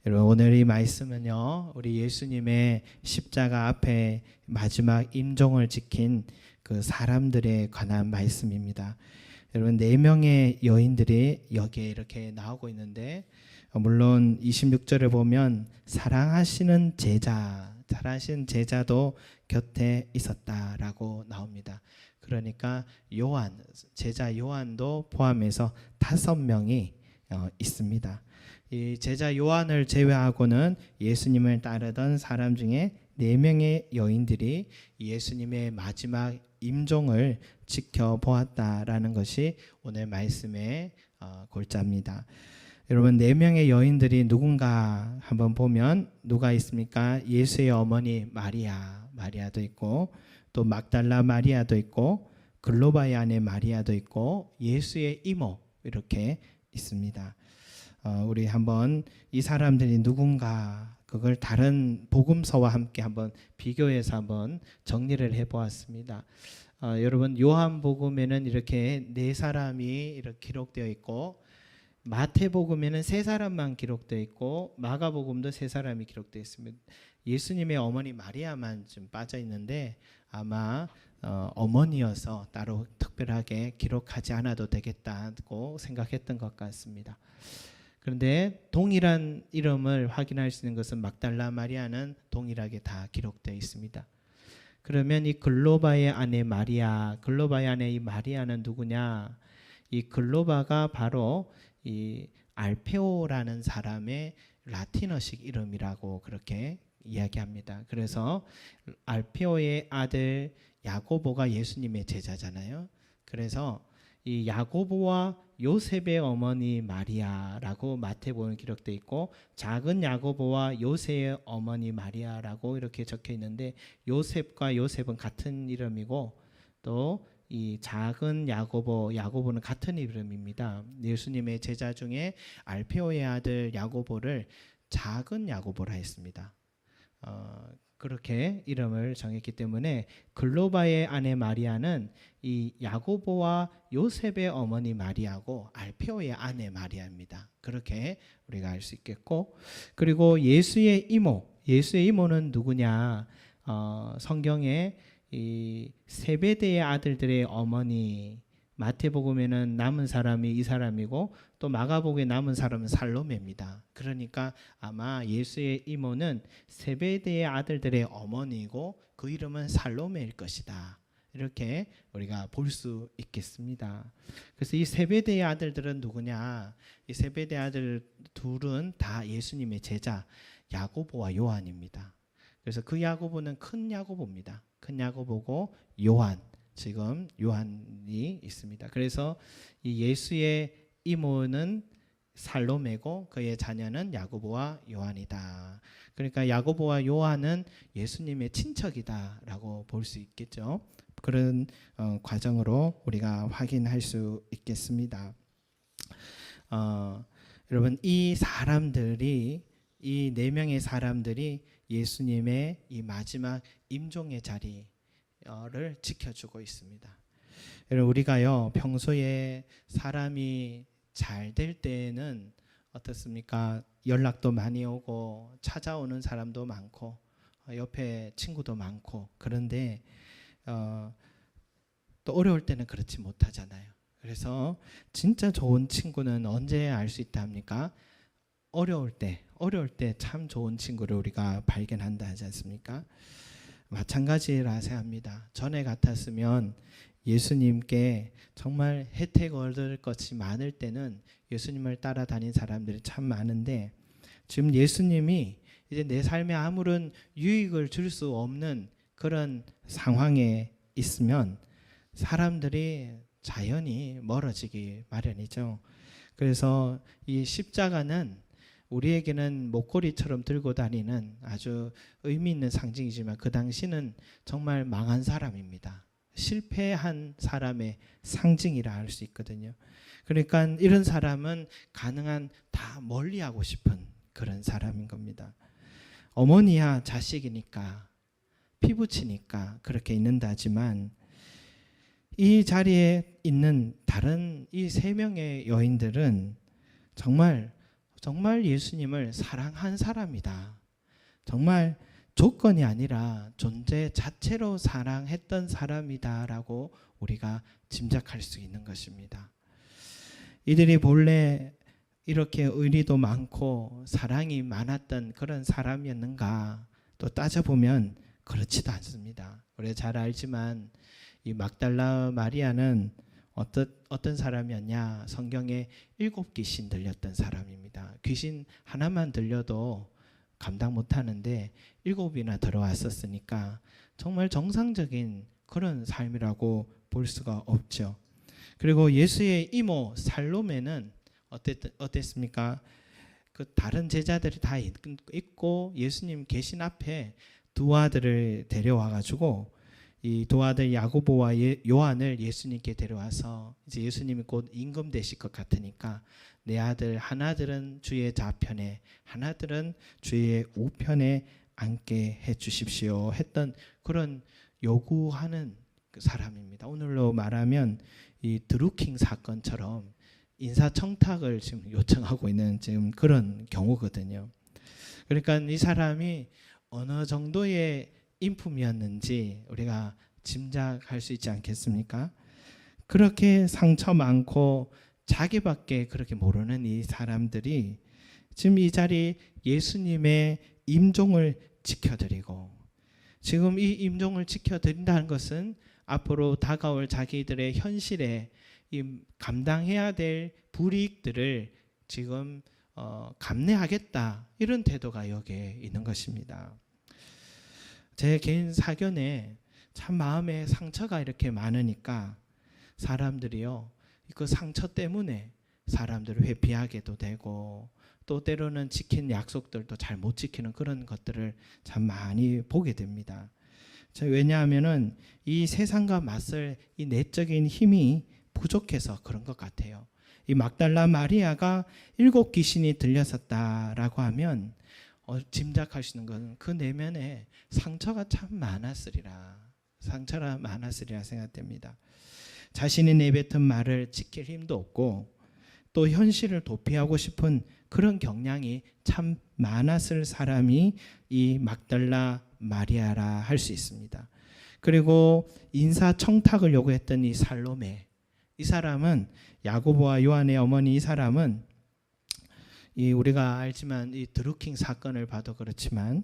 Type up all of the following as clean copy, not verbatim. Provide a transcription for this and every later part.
여러분, 오늘 이 말씀은요, 우리 예수님의 십자가 앞에 마지막 임종을 지킨 그 사람들에 관한 말씀입니다. 여러분, 4명의 여인들이 여기에 이렇게 나오고 있는데, 물론 26절에 보면 사랑하시는 제자도 곁에 있었다라고 나옵니다. 그러니까 제자 요한도 포함해서 5명이 있습니다. 이 제자 요한을 제외하고는 예수님을 따르던 사람 중에 4명의 여인들이 예수님의 마지막 임종을 지켜보았다라는 것이 오늘 말씀의 골자입니다. 여러분, 4명의 여인들이 누군가 한번 보면 누가 있습니까? 예수의 어머니 마리아도 있고, 또 막달라 마리아도 있고, 글로바의 아내 마리아도 있고, 예수의 이모, 이렇게 있습니다. 우리 한번 이 사람들이 누군가 그걸 다른 복음서와 함께 한번 비교해서 한번 정리를 해보았습니다. 여러분, 요한복음에는 이렇게 4사람이 이렇게 기록되어 있고, 마태복음에는 3사람만 기록되어 있고, 마가복음도 3사람이 기록되어 있습니다. 예수님의 어머니 마리아만 좀 빠져 있는데 아마 어머니여서 따로 특별하게 기록하지 않아도 되겠다고 생각했던 것 같습니다. 그런데 동일한 이름을 확인할 수 있는 것은 막달라 마리아는 동일하게 다 기록되어 있습니다. 그러면 이 글로바의 아내 글로바의 아내 이 마리아는 누구냐? 이 글로바가 바로 이 알페오라는 사람의 라틴어식 이름이라고 그렇게 이야기합니다. 그래서 알페오의 아들 야고보가 예수님의 제자잖아요. 그래서 이 야고보와 요셉의 어머니 마리아라고 마태복음에 기록되어 있고, 작은 야고보와 요셉의 어머니 마리아라고 이렇게 적혀 있는데, 요셉과 요셉은 같은 이름이고, 또 이 작은 야고보는 같은 이름입니다. 예수님의 제자 중에 알페오의 아들 야고보를 작은 야고보라 했습니다. 그렇게 이름을 정했기 때문에 글로바의 아내 마리아는 이 야고보와 요셉의 어머니 마리아고 알페오의 아내 마리아입니다. 그렇게 우리가 알 수 있겠고, 그리고 예수의 이모는 누구냐? 성경에 이 세베대의 아들들의 어머니, 마태복음에는 남은 사람이 이 사람이고, 또 마가복음에 남은 사람은 살로메입니다. 그러니까 아마 예수의 이모는 세베대의 아들들의 어머니이고 그 이름은 살로메일 것이다, 이렇게 우리가 볼 수 있겠습니다. 그래서 이 세베대의 아들들은 누구냐? 이 세베대의 아들 둘은 다 예수님의 제자 야고보와 요한입니다. 그래서 그 야고보는 큰 야고보입니다. 큰 야고보고 지금 요한이 있습니다. 그래서 이 예수의 이모는 살로메고 그의 자녀는 야고보와 요한이다. 그러니까 야고보와 요한은 예수님의 친척이다라고 볼 수 있겠죠. 그런 과정으로 우리가 확인할 수 있겠습니다. 여러분, 이 4명의 사람들이 예수님의 이 마지막 임종의 자리를 지켜주고 있습니다. 여러분, 우리가요 평소에 사람이 잘 될 때에는 어떻습니까? 연락도 많이 오고 찾아오는 사람도 많고 옆에 친구도 많고, 그런데 또 어려울 때는 그렇지 못하잖아요. 그래서 진짜 좋은 친구는 언제 알 수 있다 합니까? 어려울 때 참 좋은 친구를 우리가 발견한다 하지 않습니까? 마찬가지라 생각합니다. 전에 같았으면 예수님께 정말 혜택 얻을 것이 많을 때는 예수님을 따라다닌 사람들이 참 많은데, 지금 예수님이 이제 내 삶에 아무런 유익을 줄 수 없는 그런 상황에 있으면 사람들이 자연히 멀어지기 마련이죠. 그래서 이 십자가는 우리에게는 목걸이처럼 들고 다니는 아주 의미 있는 상징이지만, 그 당시는 정말 망한 사람입니다. 실패한 사람의 상징이라 할 수 있거든요. 그러니까 이런 사람은 가능한 다 멀리하고 싶은 그런 사람인 겁니다. 어머니야 자식이니까 피부치니까 그렇게 있는다 하지만, 이 자리에 있는 다른 이 3명의 여인들은 정말 정말 예수님을 사랑한 사람이다. 정말 조건이 아니라 존재 자체로 사랑했던 사람이다라고 우리가 짐작할 수 있는 것입니다. 이들이 본래 이렇게 의리도 많고 사랑이 많았던 그런 사람이었는가? 또 따져보면 그렇지도 않습니다. 우리가 잘 알지만 이 막달라 마리아는 어떤 사람이었냐? 성경에 7귀신 들렸던 사람입니다. 귀신 하나만 들려도 감당 못하는데 7이나 들어왔었으니까 정말 정상적인 그런 삶이라고 볼 수가 없죠. 그리고 예수의 이모 살로메는 어땠습니까? 그 다른 제자들이 다 있고 예수님 계신 앞에 두 아들을 데려와 가지고 이 두 아들 야고보와 요한을 예수님께 데려와서 이제 예수님이 곧 임금 되실 것 같으니까 내 아들 하나들은 주의 좌편에 하나들은 주의 우편에 앉게 해 주십시오 했던 그런 요구하는 그 사람입니다. 오늘로 말하면 이 드루킹 사건처럼 인사청탁을 지금 요청하고 있는 지금 그런 경우거든요. 그러니까 이 사람이 어느 정도의 인품이었는지 우리가 짐작할 수 있지 않겠습니까? 그렇게 상처 많고 자기밖에 그렇게 모르는 이 사람들이 지금 이 자리 예수님의 임종을 지켜드리고 지금 이 임종을 지켜드린다는 것은 앞으로 다가올 자기들의 현실에 이 감당해야 될 불이익들을 지금 감내하겠다 이런 태도가 여기에 있는 것입니다. 제 개인 사견에 참 마음에 상처가 이렇게 많으니까 사람들이요 그 상처 때문에 사람들을 회피하게도 되고 또 때로는 지킨 약속들도 잘 못 지키는 그런 것들을 참 많이 보게 됩니다. 왜냐하면은 이 세상과 맞설 이 내적인 힘이 부족해서 그런 것 같아요. 이 막달라 마리아가 7귀신이 들렸었다라고 하면 짐작할 수 있는 것은 그 내면에 상처가 참 많았으리라. 상처가 많았으리라 생각됩니다. 자신이 내뱉은 말을 지킬 힘도 없고 또 현실을 도피하고 싶은 그런 경향이 참 많았을 사람이 이 막달라 마리아라 할 수 있습니다. 그리고 인사청탁을 요구했던 이 살로메, 이 사람은 야고보와 요한의 어머니 이 사람은 이 우리가 알지만 이 드루킹 사건을 봐도 그렇지만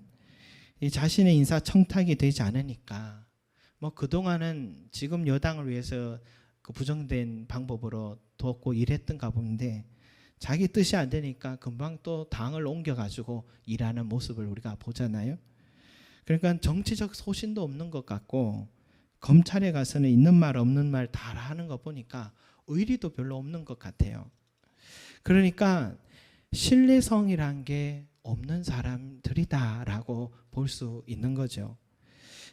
이 자신의 인사청탁이 되지 않으니까 뭐 그동안은 지금 여당을 위해서 그 부정된 방법으로 돕고 일했던가 본데 자기 뜻이 안 되니까 금방 또 당을 옮겨가지고 일하는 모습을 우리가 보잖아요. 그러니까 정치적 소신도 없는 것 같고 검찰에 가서는 있는 말 없는 말 다 하는 거 보니까 의리도 별로 없는 것 같아요. 그러니까 신뢰성이란 게 없는 사람들이다라고 볼 수 있는 거죠.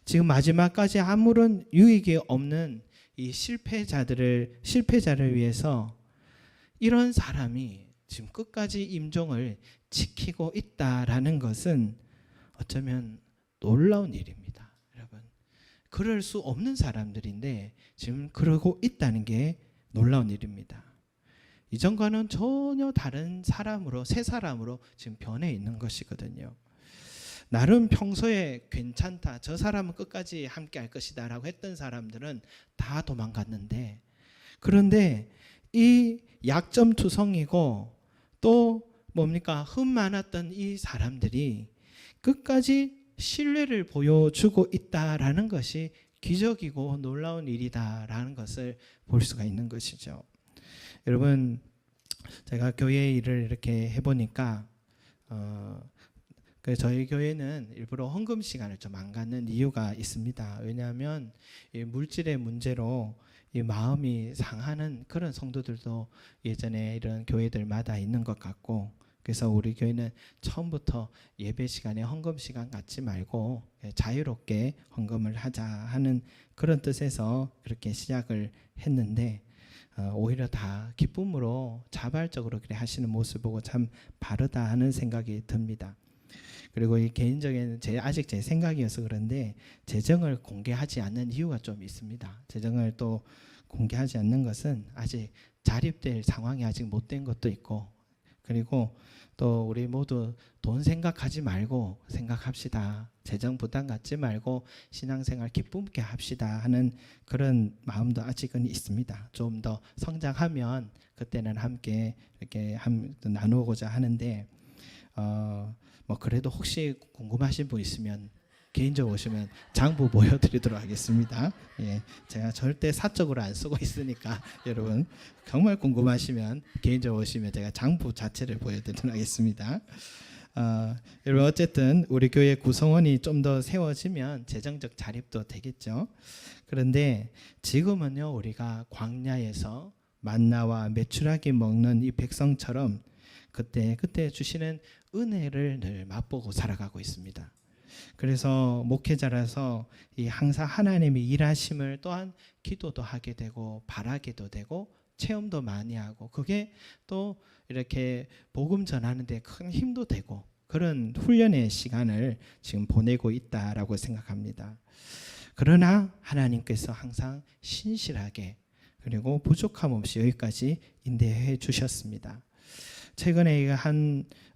지금 마지막까지 아무런 유익이 없는 이 실패자를 위해서 이런 사람이 지금 끝까지 임종을 지키고 있다라는 것은 어쩌면 놀라운 일입니다. 여러분, 그럴 수 없는 사람들인데 지금 그러고 있다는 게 놀라운 일입니다. 이전과는 전혀 다른 사람으로 새 사람으로 지금 변해 있는 것이거든요. 나름 평소에 괜찮다, 저 사람은 끝까지 함께 할 것이다 라고 했던 사람들은 다 도망갔는데 그런데 이 약점투성이고 또 뭡니까 흠 많았던 이 사람들이 끝까지 신뢰를 보여주고 있다라는 것이 기적이고 놀라운 일이다라는 것을 볼 수가 있는 것이죠. 여러분, 제가 교회 일을 이렇게 해보니까 저희 교회는 일부러 헌금 시간을 좀 안 갖는 이유가 있습니다. 왜냐하면 이 물질의 문제로 이 마음이 상하는 그런 성도들도 예전에 이런 교회들마다 있는 것 같고, 그래서 우리 교회는 처음부터 예배 시간에 헌금 시간 갖지 말고 자유롭게 헌금을 하자 하는 그런 뜻에서 그렇게 시작을 했는데 오히려 다 기쁨으로 자발적으로 그렇게 하시는 모습을 보고 참 바르다 하는 생각이 듭니다. 그리고 이 개인적인 아직 제 생각이어서 그런데 재정을 공개하지 않는 이유가 좀 있습니다. 재정을 또 공개하지 않는 것은 아직 자립될 상황이 아직 못 된 것도 있고, 그리고 또 우리 모두 돈 생각하지 말고 생각합시다. 재정 부담 갖지 말고 신앙생활 기쁨 있게 합시다 하는 그런 마음도 아직은 있습니다. 좀 더 성장하면 그때는 함께 이렇게 나누고자 하는데 뭐 그래도 혹시 궁금하신 분 있으면 개인적으로 오시면 장부 보여드리도록 하겠습니다. 예, 제가 절대 사적으로 안 쓰고 있으니까 여러분 정말 궁금하시면 개인적으로 오시면 제가 장부 자체를 보여드리도록 하겠습니다. 여러분 어쨌든 우리 교회 구성원이 좀 더 세워지면 재정적 자립도 되겠죠. 그런데 지금은요 우리가 광야에서 만나와 메추라기 먹는 이 백성처럼 그때 주시는 은혜를 늘 맛보고 살아가고 있습니다. 그래서 목회자라서 이 항상 하나님의 일하심을 또한 기도도 하게 되고 바라기도 되고 체험도 많이 하고 그게 또 이렇게 복음 전하는 데 큰 힘도 되고 그런 훈련의 시간을 지금 보내고 있다라고 생각합니다. 그러나 하나님께서 항상 신실하게 그리고 부족함 없이 여기까지 인도해 주셨습니다. 최근에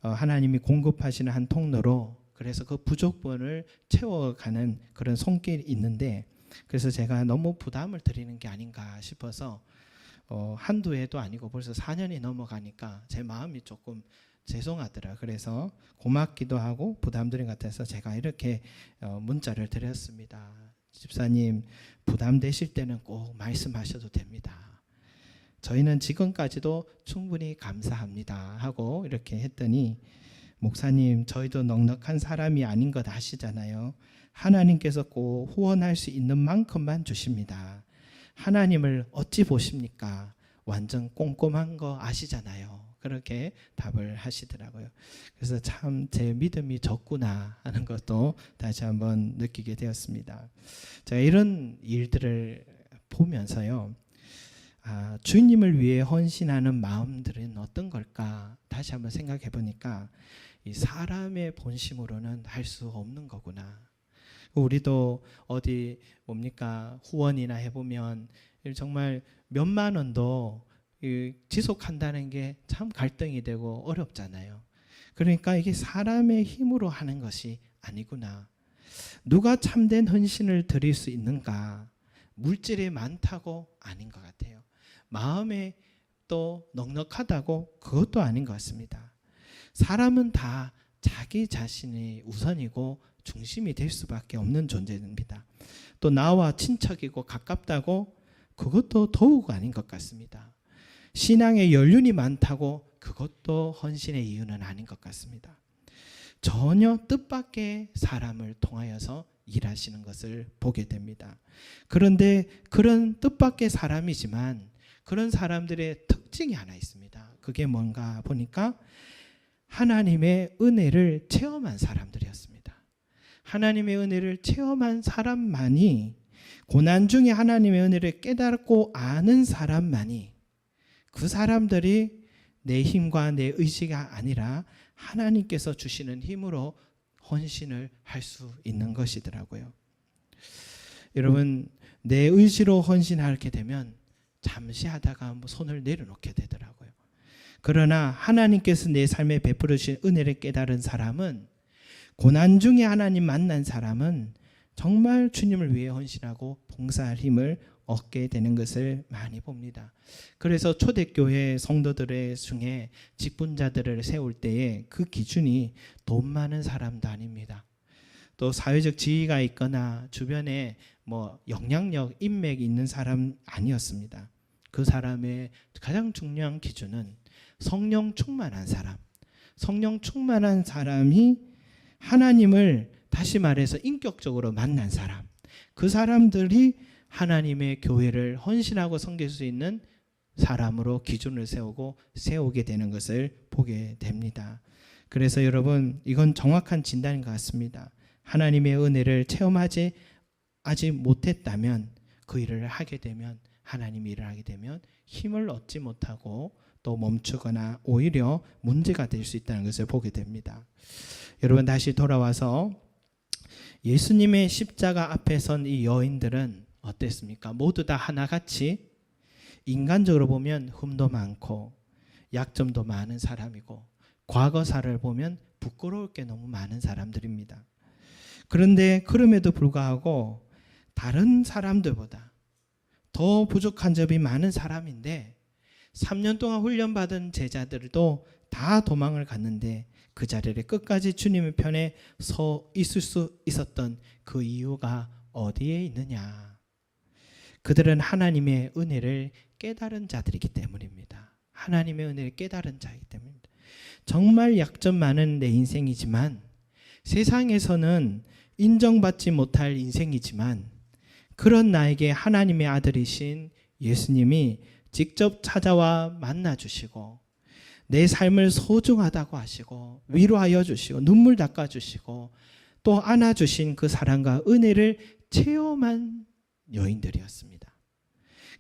하나님이 공급하시는 한 통로로 그래서 그 부족분을 채워가는 그런 손길이 있는데 그래서 제가 너무 부담을 드리는 게 아닌가 싶어서 한두 해도 아니고 벌써 4년이 넘어가니까 제 마음이 조금 죄송하더라. 그래서 고맙기도 하고 부담드린 것 같아서 제가 이렇게 문자를 드렸습니다. 집사님 부담되실 때는 꼭 말씀하셔도 됩니다. 저희는 지금까지도 충분히 감사합니다 하고 이렇게 했더니 목사님 저희도 넉넉한 사람이 아닌 것 아시잖아요. 하나님께서 꼭 후원할 수 있는 만큼만 주십니다. 하나님을 어찌 보십니까? 완전 꼼꼼한 거 아시잖아요. 그렇게 답을 하시더라고요. 그래서 참 제 믿음이 적구나 하는 것도 다시 한번 느끼게 되었습니다. 제가 이런 일들을 보면서요. 주님을 위해 헌신하는 마음들은 어떤 걸까? 다시 한번 생각해 보니까 이 사람의 본심으로는 할 수 없는 거구나. 우리도 어디 뭡니까 후원이나 해보면 정말 몇만 원도 지속한다는 게 참 갈등이 되고 어렵잖아요. 그러니까 이게 사람의 힘으로 하는 것이 아니구나. 누가 참된 헌신을 드릴 수 있는가? 물질이 많다고 아닌 것 같아요. 마음에 또 넉넉하다고 그것도 아닌 것 같습니다. 사람은 다 자기 자신이 우선이고 중심이 될 수밖에 없는 존재입니다. 또 나와 친척이고 가깝다고 그것도 더욱 아닌 것 같습니다. 신앙의 연륜이 많다고 그것도 헌신의 이유는 아닌 것 같습니다. 전혀 뜻밖의 사람을 통하여서 일하시는 것을 보게 됩니다. 그런데 그런 뜻밖의 사람이지만 그런 사람들의 특징이 하나 있습니다. 그게 뭔가 보니까 하나님의 은혜를 체험한 사람들이었습니다. 하나님의 은혜를 체험한 사람만이 고난 중에 하나님의 은혜를 깨닫고 아는 사람만이 그 사람들이 내 힘과 내 의지가 아니라 하나님께서 주시는 힘으로 헌신을 할 수 있는 것이더라고요. 여러분 내 의지로 헌신하게 되면 잠시 하다가 손을 내려놓게 되더라고요. 그러나 하나님께서 내 삶에 베풀으신 은혜를 깨달은 사람은 고난 중에 하나님 만난 사람은 정말 주님을 위해 헌신하고 봉사할 힘을 얻게 되는 것을 많이 봅니다. 그래서 초대교회 성도들의 중에 직분자들을 세울 때에 그 기준이 돈 많은 사람도 아닙니다. 또 사회적 지위가 있거나 주변에 영향력, 인맥이 있는 사람 아니었습니다. 그 사람의 가장 중요한 기준은 성령 충만한 사람. 성령 충만한 사람이 하나님을 다시 말해서 인격적으로 만난 사람. 그 사람들이 하나님의 교회를 헌신하고 섬길 수 있는 사람으로 기준을 세우게 되는 것을 보게 됩니다. 그래서 여러분 이건 정확한 진단인 것 같습니다. 하나님의 은혜를 체험하지 못했다면 그 일을 하게 되면 하나님의 일을 하게 되면 힘을 얻지 못하고 또 멈추거나 오히려 문제가 될 수 있다는 것을 보게 됩니다. 여러분 다시 돌아와서 예수님의 십자가 앞에 선 이 여인들은 어땠습니까? 모두 다 하나같이 인간적으로 보면 흠도 많고 약점도 많은 사람이고 과거사를 보면 부끄러울 게 너무 많은 사람들입니다. 그런데 그럼에도 불구하고 다른 사람들보다 더 부족한 점이 많은 사람인데 3년 동안 훈련받은 제자들도 다 도망을 갔는데 그 자리를 끝까지 주님의 편에 서 있을 수 있었던 그 이유가 어디에 있느냐? 그들은 하나님의 은혜를 깨달은 자들이기 때문입니다. 하나님의 은혜를 깨달은 자이기 때문입니다. 정말 약점 많은 내 인생이지만 세상에서는 인정받지 못할 인생이지만 그런 나에게 하나님의 아들이신 예수님이 직접 찾아와 만나주시고 내 삶을 소중하다고 하시고 위로하여 주시고 눈물 닦아주시고 또 안아주신 그 사랑과 은혜를 체험한 여인들이었습니다.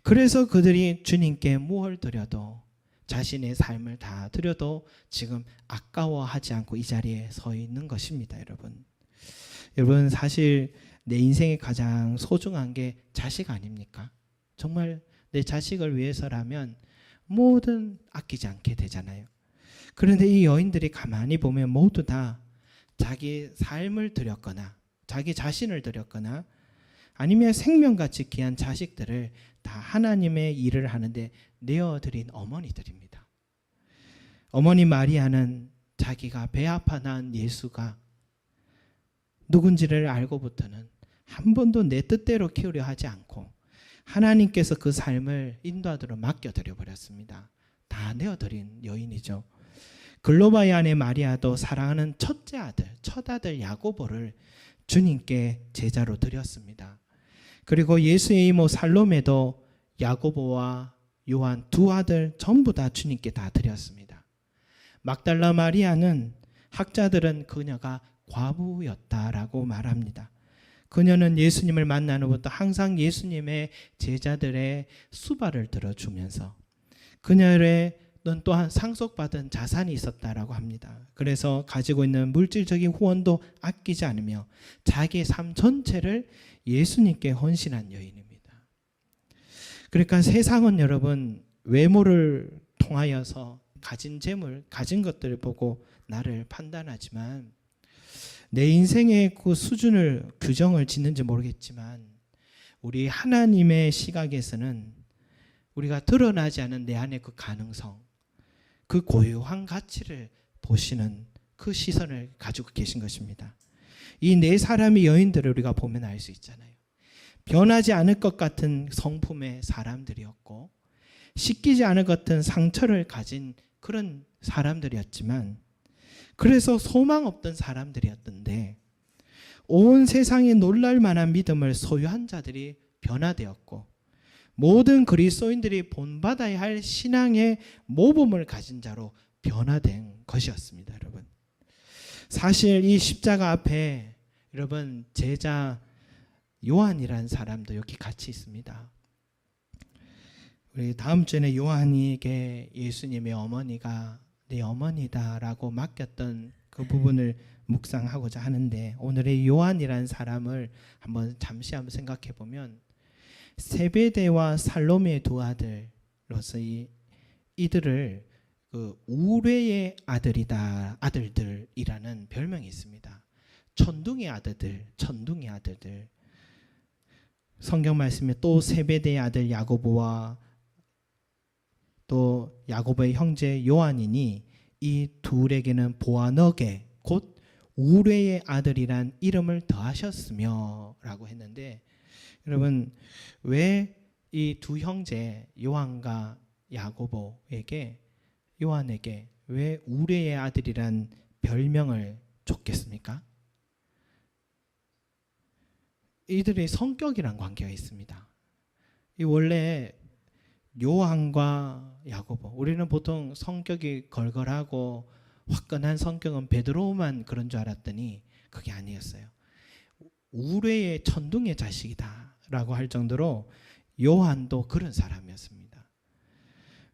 그래서 그들이 주님께 무엇을 드려도 자신의 삶을 다 드려도 지금 아까워하지 않고 이 자리에 서 있는 것입니다. 여러분 사실 내 인생에 가장 소중한 게 자식 아닙니까? 정말 내 자식을 위해서라면 뭐든 아끼지 않게 되잖아요. 그런데 이 여인들이 가만히 보면 모두 다 자기 삶을 드렸거나 자기 자신을 드렸거나 아니면 생명같이 귀한 자식들을 다 하나님의 일을 하는데 내어드린 어머니들입니다. 어머니 마리아는 자기가 배 아파 낳은 예수가 누군지를 알고부터는 한 번도 내 뜻대로 키우려 하지 않고 하나님께서 그 삶을 인도하도록 맡겨드려 버렸습니다. 다 내어드린 여인이죠. 글로바의 아내 마리아도 사랑하는 첫째 아들, 첫 아들 야고보를 주님께 제자로 드렸습니다. 그리고 예수의 이모 살로메도 야고보와 요한 두 아들 전부 다 주님께 다 드렸습니다. 막달라 마리아는 학자들은 그녀가 과부였다라고 말합니다. 그녀는 예수님을 만난 후부터 항상 예수님의 제자들의 수발을 들어주면서 그녀는 또한 상속받은 자산이 있었다라고 합니다. 그래서 가지고 있는 물질적인 후원도 아끼지 않으며 자기의 삶 전체를 예수님께 헌신한 여인입니다. 그러니까 세상은 여러분 외모를 통하여서 가진 재물, 가진 것들을 보고 나를 판단하지만 내 인생의 그 수준을 규정을 짓는지 모르겠지만 우리 하나님의 시각에서는 우리가 드러나지 않은 내 안의 그 가능성, 그 고유한 가치를 보시는 그 시선을 가지고 계신 것입니다. 이 네 사람의 여인들을 우리가 보면 알 수 있잖아요. 변하지 않을 것 같은 성품의 사람들이었고 씻기지 않을 것 같은 상처를 가진 그런 사람들이었지만 그래서 소망 없던 사람들이었던데 온 세상에 놀랄 만한 믿음을 소유한 자들이 변화되었고 모든 그리스도인들이 본받아야 할 신앙의 모범을 가진 자로 변화된 것이었습니다. 여러분 사실 이 십자가 앞에 여러분 제자 요한이라는 사람도 여기 같이 있습니다. 우리 다음 주에는 요한에게 예수님의 어머니가 내 어머니다라고 맡겼던 그 부분을 묵상하고자 하는데 오늘의 요한이라는 사람을 잠시 한번 생각해 보면 세베대와 살로메의 두 아들로서 이들을 그 우레의 아들들이라는 별명이 있습니다. 천둥의 아들들. 성경 말씀에 또 세베대의 아들 야고보와 또 야고보의 형제 요한이니 이 둘에게는 보아너게 곧 우레의 아들이란 이름을 더하셨으며 라고 했는데 여러분 왜 이 두 형제 요한과 요한에게 왜 우레의 아들이란 별명을 줬겠습니까? 이들의 성격이란 관계가 있습니다. 이 원래 요한과 야고보 우리는 보통 성격이 걸걸하고 화끈한 성격은 베드로만 그런 줄 알았더니 그게 아니었어요. 우레의 천둥의 자식이다 라고 할 정도로 요한도 그런 사람이었습니다.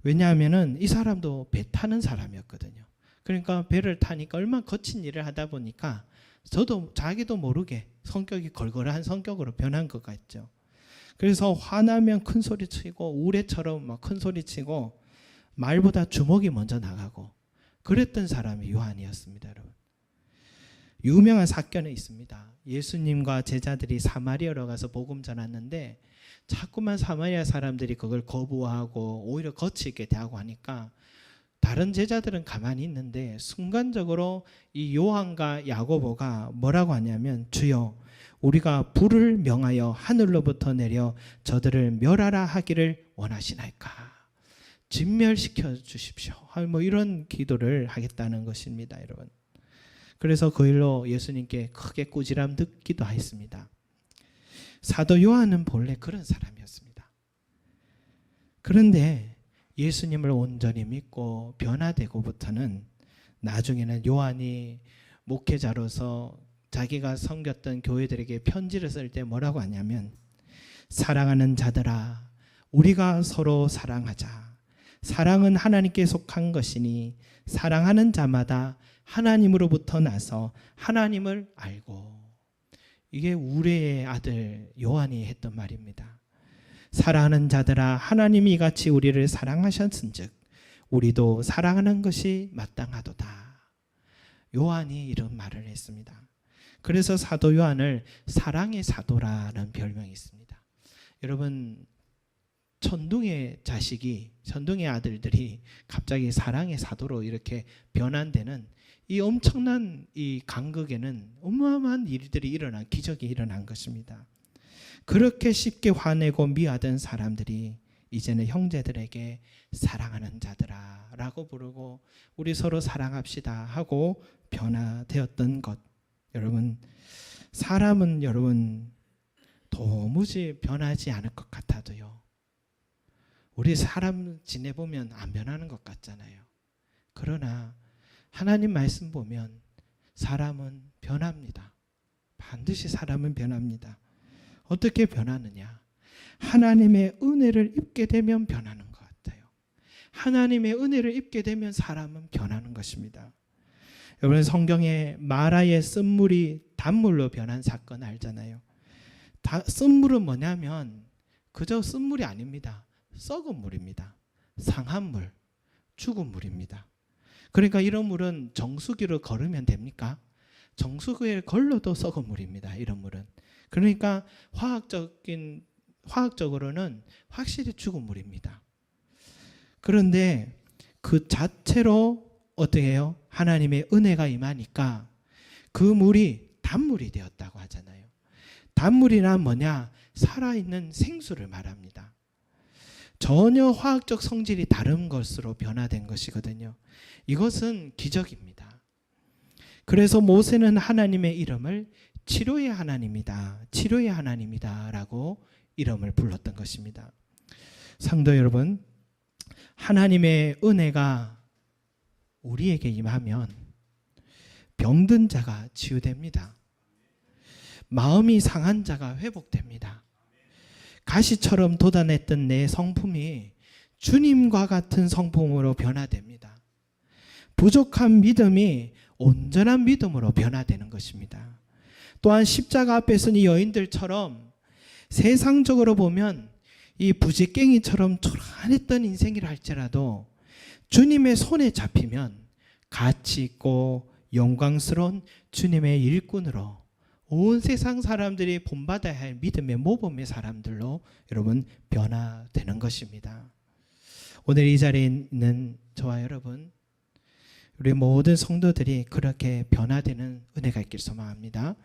왜냐하면 이 사람도 배 타는 사람이었거든요. 그러니까 배를 타니까 얼마나 거친 일을 하다 보니까 자기도 모르게 성격이 걸걸한 성격으로 변한 것 같죠. 그래서 화나면 큰 소리 치고 우레처럼 막 큰 소리 치고 말보다 주먹이 먼저 나가고 그랬던 사람이 요한이었습니다, 여러분. 유명한 사건이 있습니다. 예수님과 제자들이 사마리아로 가서 복음 전했는데 자꾸만 사마리아 사람들이 그걸 거부하고 오히려 거칠게 대하고 하니까 다른 제자들은 가만히 있는데 순간적으로 이 요한과 야고보가 뭐라고 하냐면, 주여 우리가 불을 명하여 하늘로부터 내려 저들을 멸하라 하기를 원하시나이까, 진멸시켜 주십시오, 뭐 이런 기도를 하겠다는 것입니다, 여러분. 그래서 그 일로 예수님께 크게 꾸지람 듣기도 했습니다. 사도 요한은 본래 그런 사람이었습니다. 그런데 예수님을 온전히 믿고 변화되고부터는 나중에는 요한이 목회자로서 자기가 섬겼던 교회들에게 편지를 쓸 때 뭐라고 하냐면, 사랑하는 자들아 우리가 서로 사랑하자. 사랑은 하나님께 속한 것이니 사랑하는 자마다 하나님으로부터 나서 하나님을 알고. 이게 우레의 아들 요한이 했던 말입니다. 사랑하는 자들아 하나님이 이같이 우리를 사랑하셨은즉 우리도 사랑하는 것이 마땅하도다. 요한이 이런 말을 했습니다. 그래서 사도 요한을 사랑의 사도라는 별명이 있습니다. 여러분, 천둥의 자식이, 천둥의 아들들이 갑자기 사랑의 사도로 이렇게 변환되는 이 엄청난 이 간극에는 어마어마한 일들이 일어난, 기적이 일어난 것입니다. 그렇게 쉽게 화내고 미워하던 사람들이 이제는 형제들에게 사랑하는 자들아 라고 부르고 우리 서로 사랑합시다 하고 변화되었던 것. 여러분, 사람은 여러분 도무지 변하지 않을 것 같아도요, 우리 사람 지내보면 안 변하는 것 같잖아요. 그러나 하나님 말씀 보면 사람은 변합니다. 반드시 사람은 변합니다. 어떻게 변하느냐? 하나님의 은혜를 입게 되면 변하는 것 같아요. 하나님의 은혜를 입게 되면 사람은 변하는 것입니다. 여러분, 성경에 마라의 쓴물이 단물로 변한 사건 알잖아요. 쓴물은 뭐냐면 그저 쓴물이 아닙니다. 썩은 물입니다. 상한 물, 죽은 물입니다. 그러니까 이런 물은 정수기로 걸으면 됩니까? 정수기에 걸러도 썩은 물입니다, 이런 물은. 그러니까 화학적으로는 확실히 죽은 물입니다. 그런데 그 자체로 어떻게 해요? 하나님의 은혜가 임하니까 그 물이 단물이 되었다고 하잖아요. 단물이란 뭐냐? 살아있는 생수를 말합니다. 전혀 화학적 성질이 다른 것으로 변화된 것이거든요. 이것은 기적입니다. 그래서 모세는 하나님의 이름을 치료의 하나님이다, 치료의 하나님이다 라고 이름을 불렀던 것입니다. 성도 여러분, 하나님의 은혜가 우리에게 임하면 병든 자가 치유됩니다. 마음이 상한 자가 회복됩니다. 가시처럼 돋아냈던 내 성품이 주님과 같은 성품으로 변화됩니다. 부족한 믿음이 온전한 믿음으로 변화되는 것입니다. 또한 십자가 앞에 선 이 여인들처럼 세상적으로 보면 이 부지깽이처럼 초라했던 인생이라 할지라도 주님의 손에 잡히면 가치 있고 영광스러운 주님의 일꾼으로 온 세상 사람들이 본받아야 할 믿음의 모범의 사람들로 여러분 변화되는 것입니다. 오늘 이 자리에 있는 저와 여러분, 우리 모든 성도들이 그렇게 변화되는 은혜가 있길 소망합니다.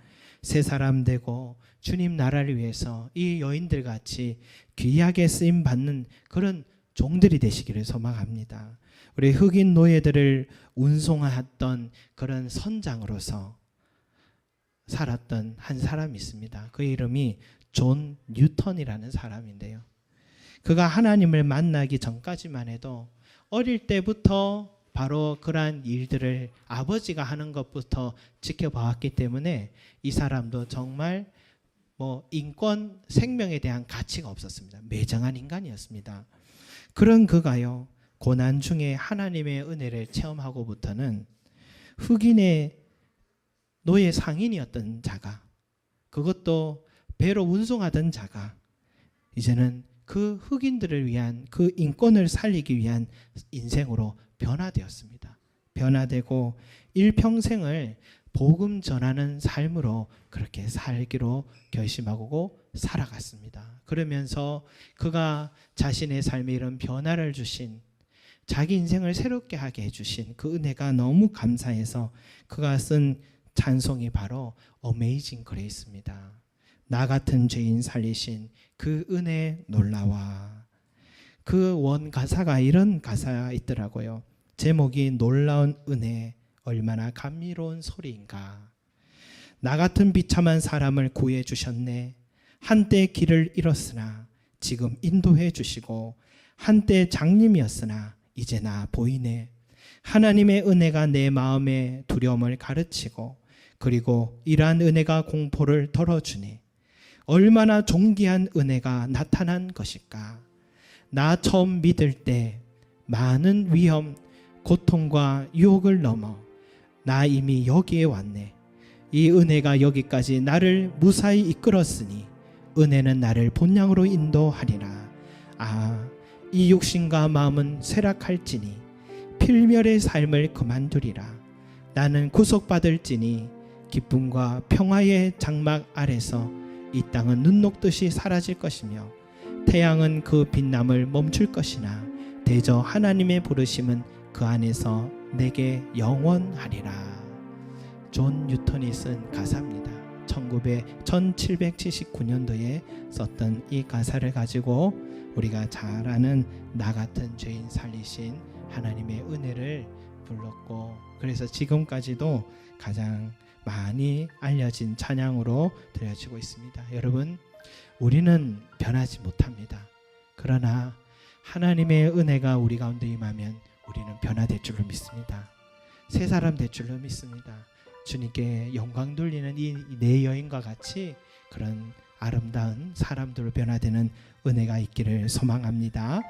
새 사람 되고 주님 나라를 위해서 이 여인들 같이 귀하게 쓰임 받는 그런 종들이 되시기를 소망합니다. 우리 흑인 노예들을 운송했던 그런 선장으로서 살았던 한 사람이 있습니다. 그 이름이 존 뉴턴이라는 사람인데요. 그가 하나님을 만나기 전까지만 해도 어릴 때부터 바로 그러한 일들을 아버지가 하는 것부터 지켜봐왔기 때문에 이 사람도 정말 인권, 생명에 대한 가치가 없었습니다. 매정한 인간이었습니다. 그런 그가요, 고난 중에 하나님의 은혜를 체험하고부터는 흑인의 노예 상인이었던 자가, 그것도 배로 운송하던 자가 이제는 그 흑인들을 위한 그 인권을 살리기 위한 인생으로 변화되었습니다. 변화되고 일평생을 복음 전하는 삶으로 그렇게 살기로 결심하고 살아갔습니다. 그러면서 그가 자신의 삶에 이런 변화를 주신, 자기 인생을 새롭게 하게 해주신 그 은혜가 너무 감사해서 그가 쓴 찬송이 바로 어메이징 그레이스입니다. 나 같은 죄인 살리신 그 은혜 놀라와. 그 원 가사가 이런 가사가 있더라고요. 제목이 놀라운 은혜 얼마나 감미로운 소리인가. 나 같은 비참한 사람을 구해 주셨네. 한때 길을 잃었으나 지금 인도해 주시고, 한때 장님이었으나 이제 나 보이네. 하나님의 은혜가 내 마음의 두려움을 가르치고, 그리고 이러한 은혜가 공포를 덜어주니 얼마나 존귀한 은혜가 나타난 것일까. 나 처음 믿을 때 많은 위험, 고통과 유혹을 넘어 나 이미 여기에 왔네. 이 은혜가 여기까지 나를 무사히 이끌었으니 은혜는 나를 본향으로 인도하리라. 아, 이 육신과 마음은 쇠락할지니 필멸의 삶을 그만두리라. 나는 구속받을지니 기쁨과 평화의 장막 아래서 이 땅은 눈 녹듯이 사라질 것이며 태양은 그 빛남을 멈출 것이나 대저 하나님의 부르심은 그 안에서 내게 영원하리라. 존 뉴턴이 쓴 가사입니다. 1779년도에 썼던 이 가사를 가지고 우리가 잘 아는 나 같은 죄인 살리신 하나님의 은혜를 불렀고, 그래서 지금까지도 가장 많이 알려진 찬양으로 드려지고 있습니다. 여러분, 우리는 변하지 못합니다. 그러나 하나님의 은혜가 우리 가운데 임하면 우리는 변화될 줄로 믿습니다. 새 사람 될 줄로 믿습니다. 주님께 영광 돌리는 이 내 여인과 같이 그런 아름다운 사람들로 변화되는 은혜가 있기를 소망합니다.